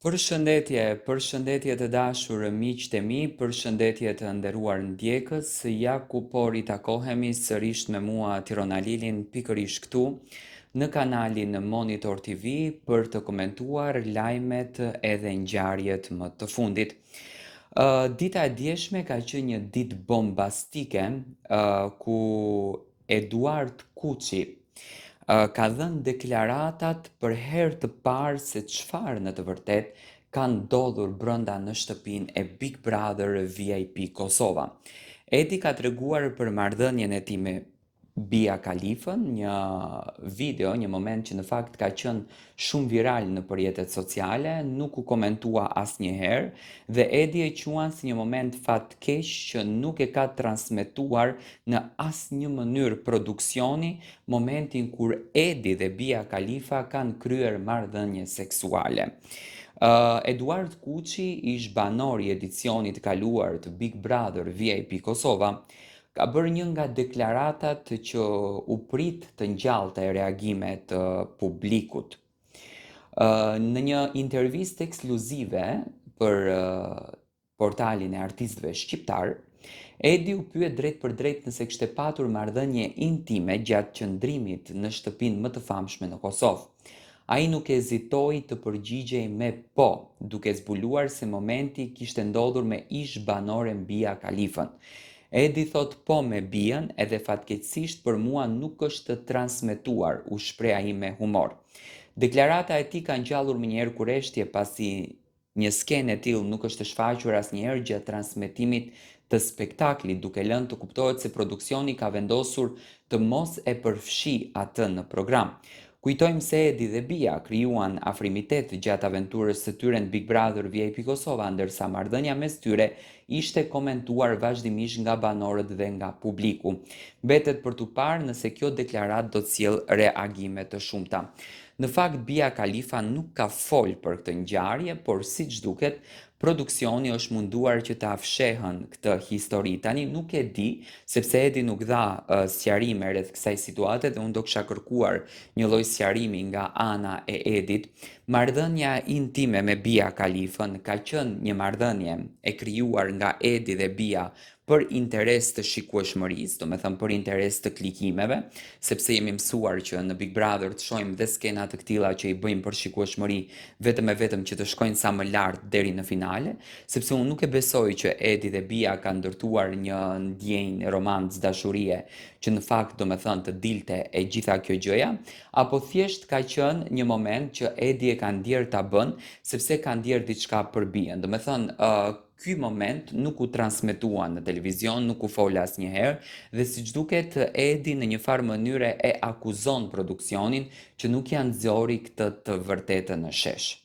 Përshëndetje të dashur miqtë e mi, përshëndetje të nderuar ndjekës, ja ku po ritakohemi sërish me mua Tirona Lilin pikërisht këtu në kanalin Monitor TV për të komentuar lajmet edhe ngjarjet më të fundit. Dita e djeshme ka qenë një ditë bombastike ku Eduard Kuçi ka dhënë deklararatat për herë të parë se çfarë në të vërtet ka ndodhur brenda në shtëpinë e Big Brother VIP Kosova. Edi ka treguar për marrëdhënien e tij me Bia Kalifën, një video, një moment që në fakt ka qenë shumë viral në rrjetet sociale, nuk u komentua asnjëherë dhe Edi e quan si një moment fatkeq që nuk e ka transmetuar në asnjë mënyrë produksioni momentin kur Edi dhe Bia Kalifa kanë kryer marrëdhënie seksuale. Eduard Kuçi, ish banor i edicionit kaluar të Big Brother VIP Kosova, ka bërë një nga deklararatat që u prit të ngjallte reagime të publikut. Në një intervistë ekskluzive për portalin e artistëve shqiptar, Edi u pyet drejt për drejt nëse kishte patur marrëdhënie intime gjatë qëndrimit në shtëpinë më të famshme në Kosovë. Ai nuk hezitoi të përgjigjej me po, duke zbuluar se momenti kishte ndodhur me ish banoren Bia Kalifën. Edi thot po me Bian edhe fatkeqësisht për mua nuk është transmetuar, u shpreh ai me humor. Deklarata e tij ka ngjallur më njëherë kurreshtje pasi një skenë e tillë nuk është shfaqur asnjëherë gjatë transmetimit të spektaklit, duke lënë të kuptohet se produksioni ka vendosur të mos e përfshi atë në program. Kujtojmë se Edi dhe Bia krijuan afrimitet gjatë aventurës së tyre në Big Brother VIP Kosova, ndërsa marrëdhënia mes tyre ishte komentuar vazhdimisht nga banorët dhe nga publiku. Mbetet për tu parë nëse kjo deklaratë do të sjellë reagime të shumta. Në fakt, Bia Kalifa nuk ka folë për këtë ngjarje, por siç duket, produksioni është munduar që ta fshehën këtë histori. Tani nuk e di, sepse Edi nuk dha sqarime rreth kësaj situate dhe unë do kisha kërkuar një lloj sqarimi nga ana e Edit. Marrëdhënia intime me Bia Kalifën ka qenë një marrëdhënie e krijuar nga Edi dhe Bia për interes të shikueshmërisë, do me thënë për interes të klikimeve, sepse jemi mësuar që në Big Brother të shohim dhe skena të këtilla që i bëjmë për shikueshmëri vetëm e vetëm që të shkojnë sa më lart deri në finale, sepse unë nuk e besoj që Edi dhe Bia kanë ndërtuar një ndjenjë romancë dashurie që në fakt do me thënë të dilte e gjitha kjo gjëja, apo thjesht ka qenë një moment që Edi e ka ndjerë ta bën sepse ka ndjerë diçka për Bien. Do me thënë ky moment nuk u transmetua në televizion, nuk u fola asnjëherë dhe siç duket Edi në një farë mënyre e akuzon produksionin që nuk janë nxori këtë të vërtetën në shesh.